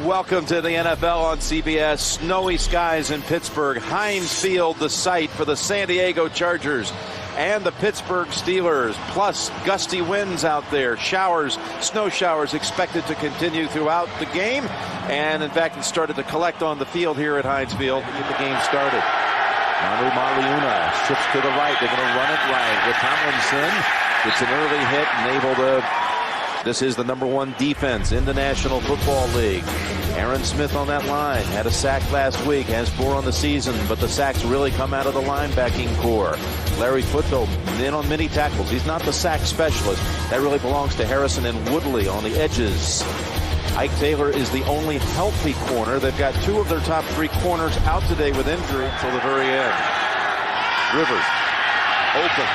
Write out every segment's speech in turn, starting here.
Welcome to the NFL on CBS. Snowy skies in Pittsburgh. Heinz Field, the site for the San Diego Chargers and the Pittsburgh Steelers. Plus gusty winds out there. Showers, snow showers expected to continue throughout the game. And in fact, it started to collect on the field here at Heinz Field to get the game started. Polamalu shifts to the right. They're going to run it right with Tomlinson. Gets an early hit and able to... This is the #1 defense in the National Football League. Aaron Smith on that line. Had a sack last week. Has 4 on the season. But the sacks really come out of the linebacking core. Larry Foothill in on many tackles. He's not the sack specialist. That really belongs to Harrison and Woodley on the edges. Ike Taylor is the only healthy corner. They've got 2 of their top 3 corners out today with injury until the very end. Rivers. Open.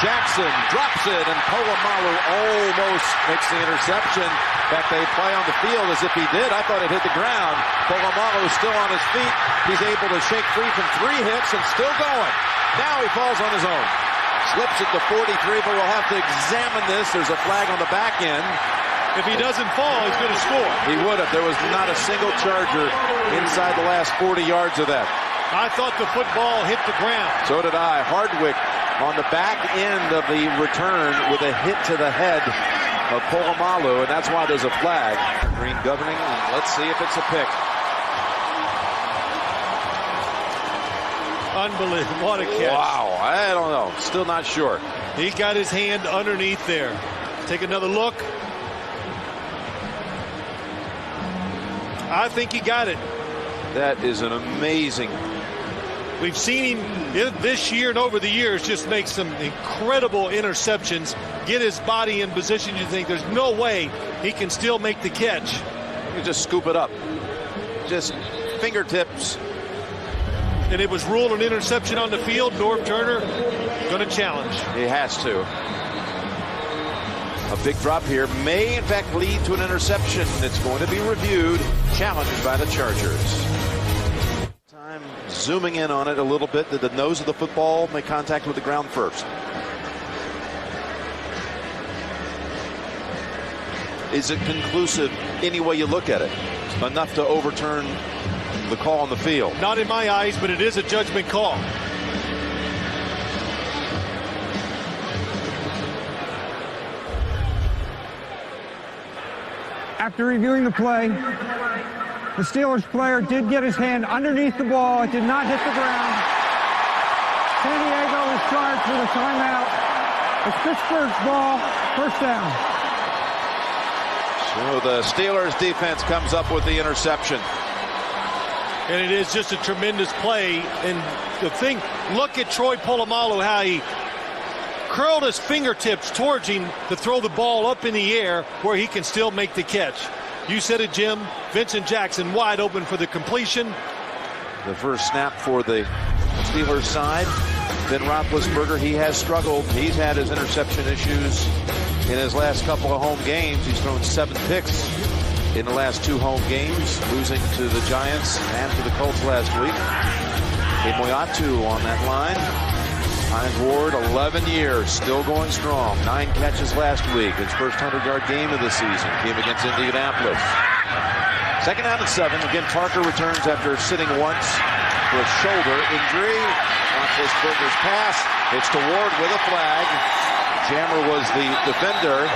Jackson drops it, and Polamalu almost makes the interception. In fact, they play on the field as if he did. I thought it hit the ground. Polamalu is still on his feet. He's able to shake free from 3 hits and still going. Now he falls on his own. Slips at the 43, but we'll have to examine this. There's a flag on the back end. If he doesn't fall, he's going to score. He would have. There was not a single Charger inside the last 40 yards of that. I thought the football hit the ground. So did I. Hardwick on the back end of the return with a hit to the head of Polamalu, and that's why there's a flag. Green governing, and let's see if it's a pick. Unbelievable. What a catch. Wow. I don't know. Still not sure. He got his hand underneath there. Take another look. I think he got it. That is an amazing... We've seen him this year and over the years just make some incredible interceptions, get his body in position. You think there's no way he can still make the catch. You just scoop it up. Just fingertips. And it was ruled an interception on the field. Norv Turner going to challenge. He has to. A big drop here may in fact lead to an interception. It's going to be reviewed, challenged by the Chargers. Zooming in on it a little bit. Did the nose of the football make contact with the ground first? Is it conclusive any way you look at it? Enough to overturn the call on the field? Not in my eyes, but it is a judgment call. After reviewing the play, the Steelers player did get his hand underneath the ball. It did not hit the ground. San Diego is charged with a timeout. It's Pittsburgh's ball, first down. So the Steelers defense comes up with the interception. And it is just a tremendous play. And the thing, look at Troy Polamalu, how he curled his fingertips towards him to throw the ball up in the air where he can still make the catch. You said it, Jim. Vincent Jackson wide open for the completion. The first snap for the Steelers side. Ben Roethlisberger, he has struggled. He's had his interception issues in his last couple of home games. He's thrown 7 picks in the last 2 home games, losing to the Giants and to the Colts last week. Moyatu on that line. Hines Ward, 11 years, still going strong. 9 catches last week. His first 100-yard game of the season came against Indianapolis. Second down and 7. Again, Parker returns after sitting once for a shoulder injury. Roethlisberger's pass. It's to Ward with a flag. Jammer was the defender.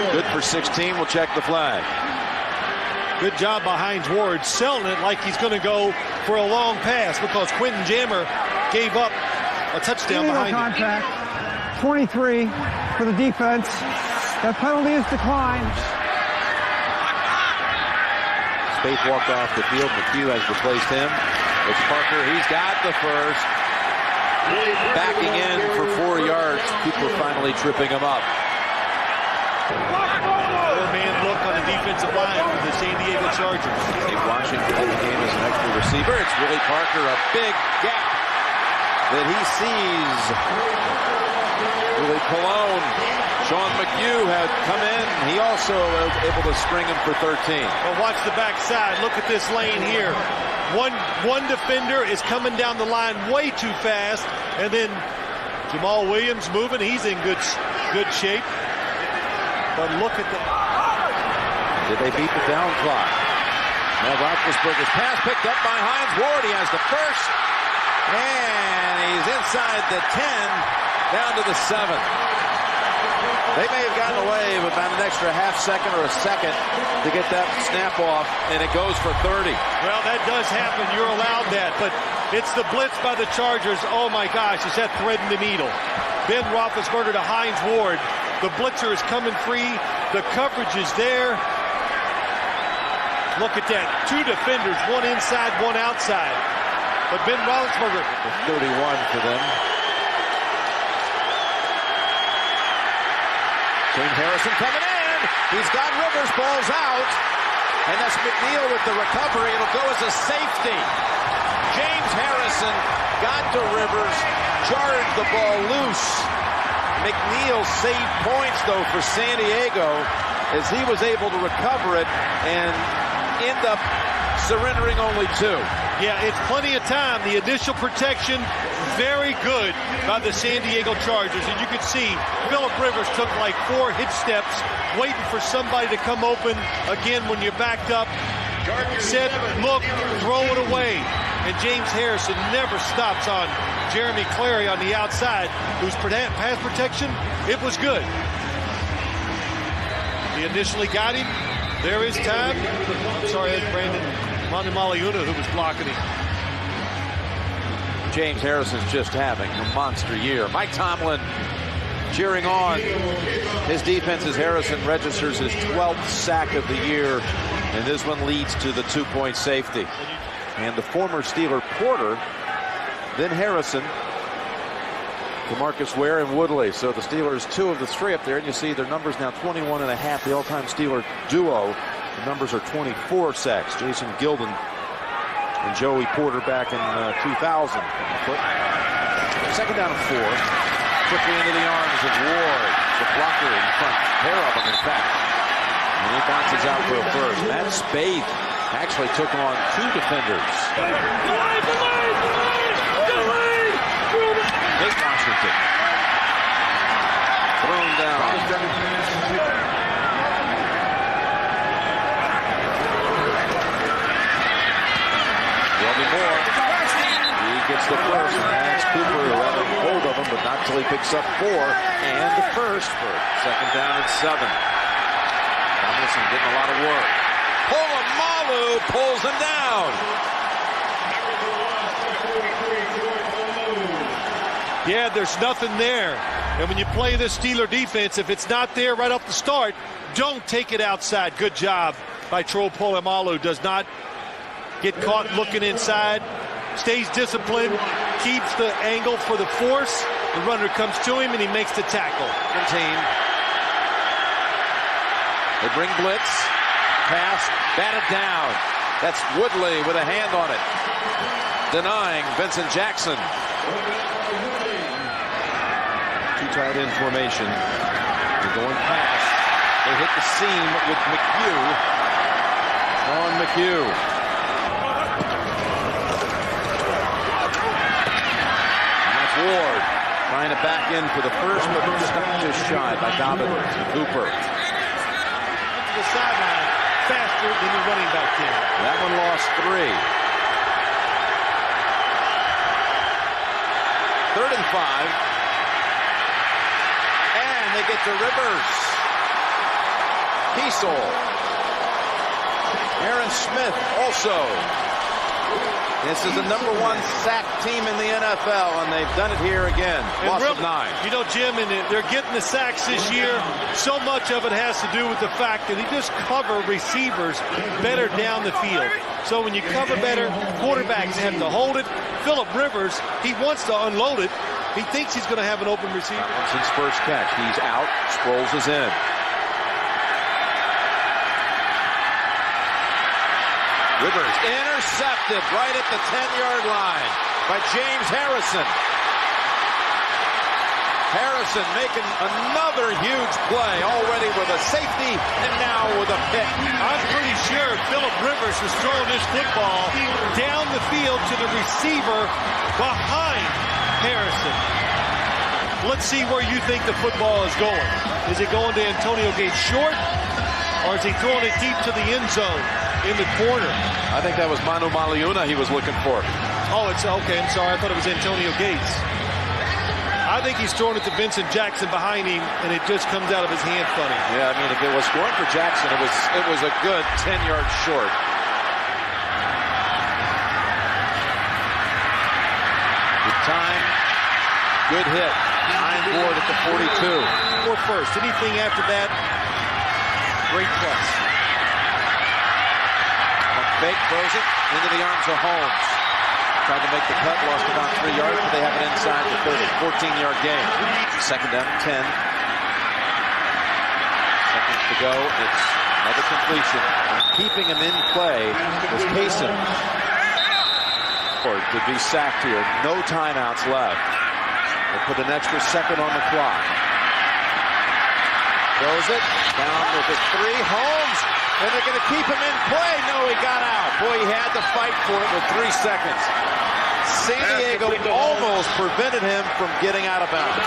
Good for 16. We'll check the flag. Good job by Hines Ward, selling it like he's going to go for a long pass because Quentin Jammer gave up a touchdown behind contact. 23 for the defense. That penalty is declined. Spaeth walked off the field. McHugh has replaced him. It's Parker. He's got the first. Backing in for 4 yards. Cooper finally tripping him up. Four-man look on the defensive line for the San Diego Chargers. Dave Washington in the game as an extra receiver. It's Willie Parker, a big gap that he sees. Willie Colon. Sean McHugh had come in. He also was able to spring him for 13. Well, watch the backside. Look at this lane here. One defender is coming down the line way too fast, and then Jamal Williams moving. He's in good shape. But look at that. Did they beat the down clock? Now Roethlisberger's pass picked up by Hines Ward. He has the first. And he's inside the 10, down to the 7. They may have gotten away with about an extra half second or a second to get that snap off, and it goes for 30. Well, that does happen. You're allowed that, but it's the blitz by the Chargers. Oh, my gosh, is that threading the needle? Ben Roethlisberger to Hines Ward. The blitzer is coming free. The coverage is there. Look at that. Two defenders, one inside, one outside. But Ben Roethlisberger. 31 for them. James Harrison coming in. He's got Rivers, balls out. And that's McNeil with the recovery. It'll go as a safety. James Harrison got to Rivers, charged the ball loose. McNeil saved points, though, for San Diego as he was able to recover it and end up surrendering only 2. Yeah, it's plenty of time. The initial protection, very good by the San Diego Chargers. And you can see Phillip Rivers took like 4 hitch steps, waiting for somebody to come open. Again, when you're backed up, said, look, throw it away. And James Harrison never stops on Jeremy Clary on the outside, whose pass protection, it was good. He initially got him. There is time. I'm sorry, that's Brandon Montemaliuna who was blocking him. James Harrison's just having a monster year. Mike Tomlin cheering on his defense as Harrison registers his 12th sack of the year, and this one leads to the 2-point safety. And the former Steeler Porter, then Harrison, DeMarcus Ware, and Woodley. So the Steelers 2 of the 3 up there, and you see their numbers now 21.5. The all-time Steeler duo. The numbers are 24 sacks. Jason Gilden and Joey Porter back in 2000. Second down and 4. Quickly into the arms of Ward. The blocker in front. Pair of them, in fact. And he bounces out for a first. Matt Spade actually took on 2 defenders. Nate Washington. Thrown down. More. He gets the first, and that's Cooper who had a hold of him, but not till he picks up 4 and the first for second down and 7. Tomlinson getting a lot of work. Polamalu pulls him down. Yeah, there's nothing there. And when you play this Steeler defense, if it's not there right off the start, don't take it outside. Good job by Troy Polamalu. Does not get caught looking inside, stays disciplined, keeps the angle for the force. The runner comes to him, and he makes the tackle. They bring blitz, pass, batted down. That's Woodley with a hand on it, denying Vincent Jackson. 2 tight end formation. They're going pass. They hit the seam with McHugh. On McHugh. Ward trying to back in for the first, but stopped just shy by Dobbins and Cooper. To the sideline faster than the running back did. That one lost 3. 3rd and 5. And they get to Rivers. Kiesel. Aaron Smith also. This is the #1 sack team in the NFL, and they've done it here again. Loss of 9. You know, Jim, and they're getting the sacks this year. So much of it has to do with the fact that he just cover receivers better down the field. So when you cover better, quarterbacks have to hold it. Phillip Rivers, he wants to unload it. He thinks he's going to have an open receiver. That's his first catch. He's out. Sproles is in. Rivers intercepted right at the 10-yard line by James Harrison. Harrison making another huge play, already with a safety and now with a pick. I'm pretty sure Phillip Rivers was throwing this football down the field to the receiver behind Harrison. Let's see where you think the football is going. Is it going to Antonio Gates short? or is he throwing it deep to the end zone in the corner? I think that was Manu Maliuna he was looking for. Oh, it's okay. I'm sorry. I thought it was Antonio Gates. I think he's throwing it to Vincent Jackson behind him, and it just comes out of his hand funny. Yeah, I mean, if it was going for Jackson, it was a good 10 yards short. Good time, good hit. Iron board at the 42. Or first, anything after that, great plus. Fake throws it into the arms of Holmes. Tried to make the cut, lost about 3 yards, but they have it inside the 30. 14-yard gain. Second down, 10. Seconds to go. It's another completion. Keeping him in play was Payson. Or to be sacked here. No timeouts left. They put an extra second on the clock. Throws it. Down with it. 3. Holmes. And they're going to keep him in play. No, he got out. Boy, he had to fight for it with 3 seconds. San Diego almost prevented him from getting out of bounds.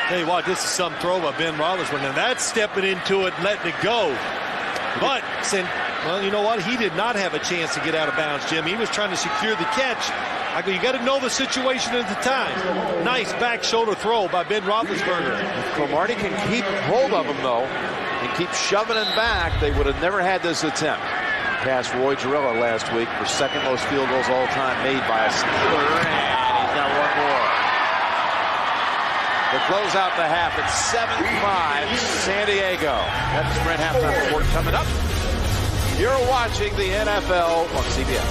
Tell you what, this is some throw by Ben Roethlisberger. And that's stepping into it and letting it go. But, well, you know what? He did not have a chance to get out of bounds, Jim. He was trying to secure the catch. You got to know the situation at the time. Nice back shoulder throw by Ben Roethlisberger. If Cromartie can keep hold of him, though, and keep shoving him back, they would have never had this attempt. Passed Roy Gerella last week for second most field goals all time made by a Steeler, and he's got one more. To close out the half at 7-5, San Diego. That's Sprint halftime report coming up. You're watching the NFL on CBS.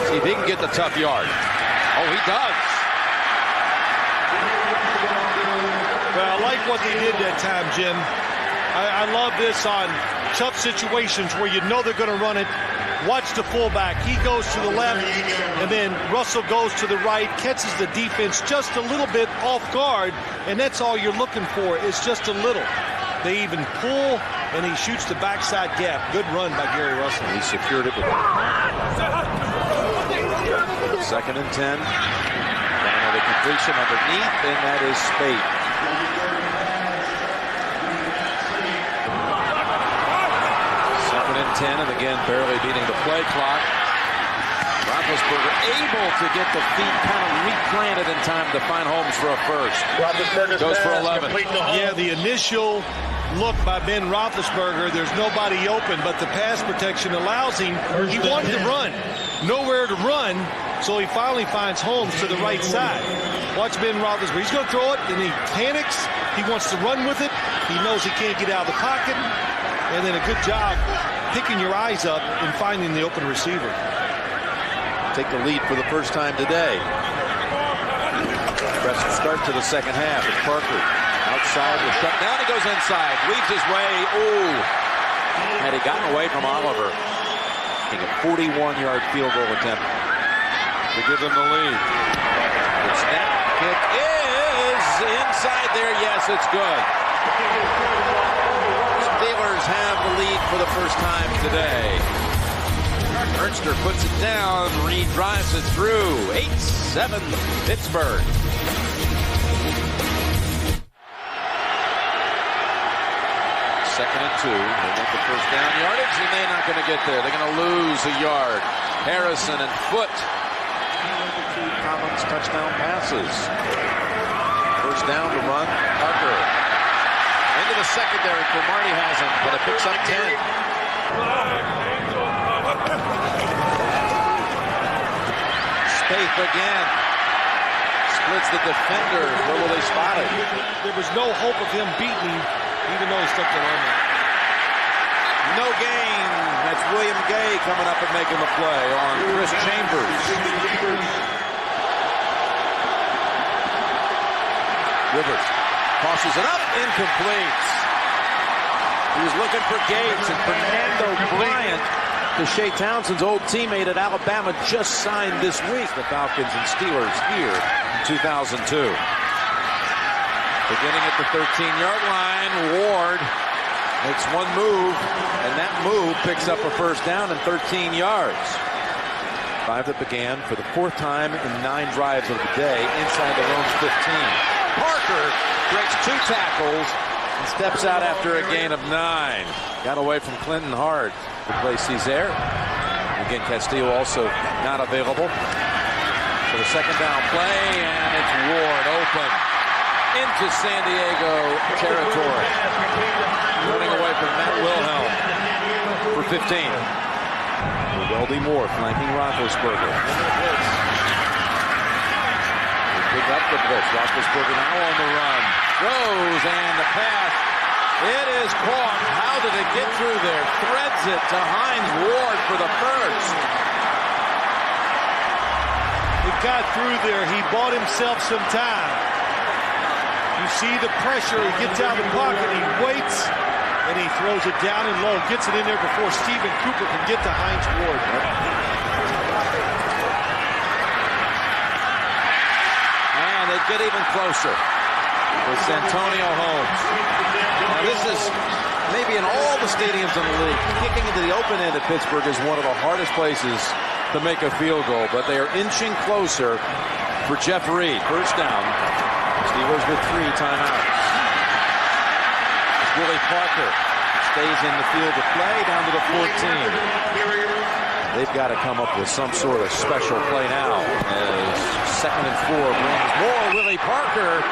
See if he can get the tough yard. Oh, he does. Well, I like what they did that time, Jim. I love this on tough situations where you know they're going to run it. Watch the fullback. He goes to the left, and then Russell goes to the right, catches the defense just a little bit off guard, and that's all you're looking for is just a little. They even pull, and he shoots the backside gap. Good run by Gary Russell. He secured it with second and 10. Another completion underneath, and that is Spate. Second and 10, and again barely beating the play clock. Roethlisberger able to get the feet kind of replanted in time to find Holmes for a first. Goes for 11. Yeah, the initial look by Ben Roethlisberger, there's nobody open, but the pass protection allows him. He wanted to run. Nowhere to run, so he finally finds Holmes to the right side. Watch Ben Roethlisberger. He's going to throw it, and he panics. He wants to run with it. He knows he can't get out of the pocket. And then a good job picking your eyes up and finding the open receiver. Take the lead for the first time today. Aggressive start to the second half. It's Parker outside was shut down. He goes inside, weaves his way. Ooh, had he gotten away from Oliver. A 41-yard field goal attempt to give them the lead. The snap kick is inside there. Yes, it's good. Steelers have the lead for the first time today. Ernster puts it down. Reed drives it through. 8-7 Pittsburgh. Second and 2. They want the first down yardage, and they're not going to get there. They're going to lose a yard. Harrison and Foot. Collins touchdown passes. First down to run. Tucker. Into the secondary. Cromartie has him, but it picks up 10. Spaeth again. Splits the defender. Where will they spot it? There was no hope of him beating him, even though he stuck the arm in. No gain. That's William Gay coming up and making the play on Chris Chambers. Rivers tosses it up, incomplete. He was looking for Gates, and Fernando Bryant, the Shea Townsend's old teammate at Alabama, just signed this week. The Falcons and Steelers here in 2002. Beginning at the 13-yard line, Ward makes one move, and that move picks up a first down and 13 yards. Drive that began for the 4th time in 9 drives of the day inside the Rome's 15. Parker breaks 2 tackles and steps out after a gain of 9. Got away from Clinton hard to play Cesare. Again, Castillo also not available for the 2nd down play, and it's Ward open into San Diego territory. Running away from Matt Wilhelm for 15. Weldy Moore flanking Roethlisberger. They pick up the blitz. Roethlisberger now on the run. Throws, and the pass. It is caught. How did it get through there? Threads it to Hines Ward for the first. It got through there. He bought himself some time. You see the pressure. He gets out of the pocket. He waits. And he throws it down and low. Gets it in there before Stephen Cooper can get to Hines Ward. And they get even closer with Santonio Holmes. Now this is maybe in all the stadiums in the league, kicking into the open end at Pittsburgh is one of the hardest places to make a field goal. But they are inching closer for Jeff Reed. First down. Steelers with 3 timeouts. Willie Parker stays in the field of play down to the 14. They've got to come up with some sort of special play now as 2nd and 4 brings more Willie Parker.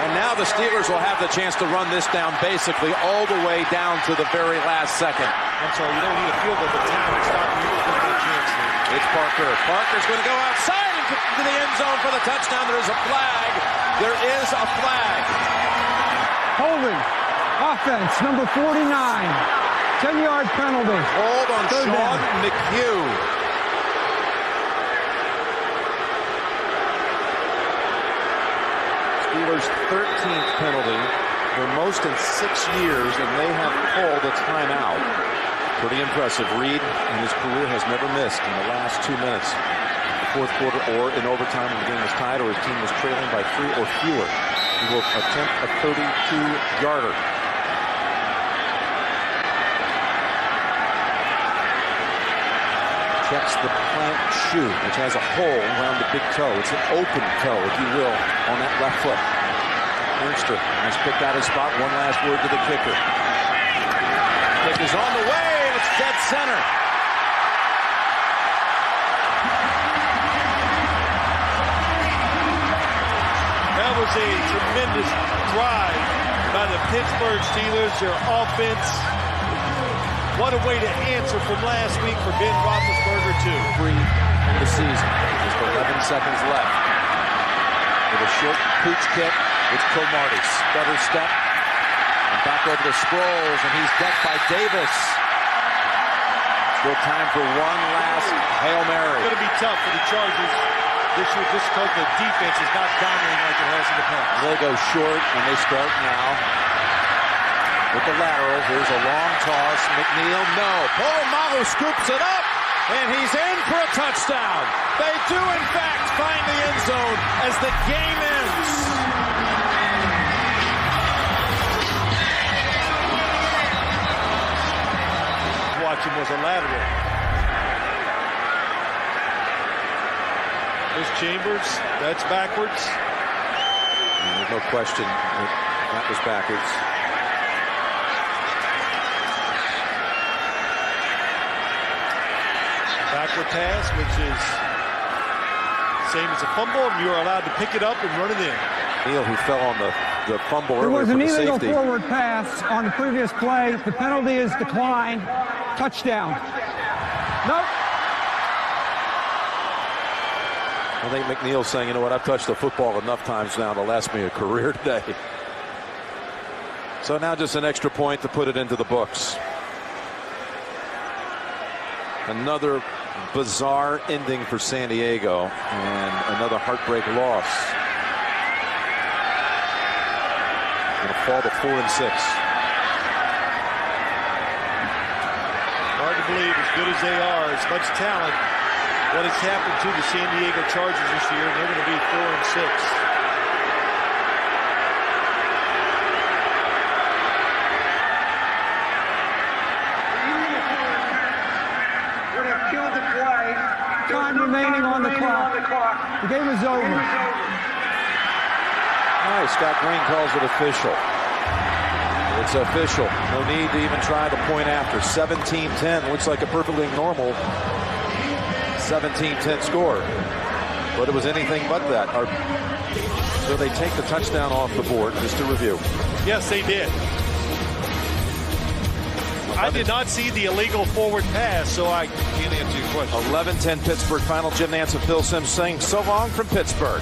And now the Steelers will have the chance to run this down basically all the way down to the very last second. I'm sorry, you don't need a field goal, but time to stop. You don't get that chance here. It's Parker. Parker's going to go outside to the end zone for the touchdown. There is a flag. There is a flag. Holding. Offense, number 49. 10-yard penalty. Hold on Sean McHugh. Steelers' 13th penalty. Their most in 6 years, and they have called a timeout. Pretty impressive. Reed in his career has never missed in the last 2 minutes. The 4th quarter or in overtime when the game was tied or his team was trailing by 3 or fewer. He will attempt a 32-yarder. Checks the plant shoe, which has a hole around the big toe. It's an open toe, if you will, on that left foot. Ernster has picked out his spot. One last word to the kicker. Kick is on the way, and it's dead center. That was a tremendous drive by the Pittsburgh Steelers. Their offense. What a way to answer from last week for Ben Roethlisberger, too. Free in the season. Just 11 seconds left. With a short pooch kick, it's Cromartie. Stutter step. And back over to Sproles, and he's decked by Davis. Still time for one last Hail Mary. It's going to be tough for the Chargers this year, just because the defense is not dominating like it has in the past. They go short, and they start now. With the lateral, here's a long toss. McNeil, no. Polamalu scoops it up, and he's in for a touchdown. They do, in fact, find the end zone as the game ends. Watching was a lateral. There's Chambers. That's backwards. There's no question that was backwards. Backward pass, which is same as a fumble, and you are allowed to pick it up and run it in. Neal, who fell on the fumble There earlier was an for the illegal safety. forward pass on the previous play. The penalty is declined. Touchdown. Nope. I think McNeil's saying, you know what, I've touched the football enough times now to last me a career today. So now just an extra point to put it into the books. Another bizarre ending for San Diego and another heartbreak loss. Going to fall to 4-6. Hard to believe, as good as they are, as much talent, what has happened to the San Diego Chargers this year, they're going to be 4-6. Time The game is over. Nice. Scott Green calls it official. It's official. No need to even try the point after. 17-10. Looks like a perfectly normal 17-10 score. But it was anything but that. So they take the touchdown off the board, just to review. Yes, they did. I did not see the illegal forward pass, so I can't answer your question. 11-10 Pittsburgh final. Jim Nance and Phil Simms saying so long from Pittsburgh.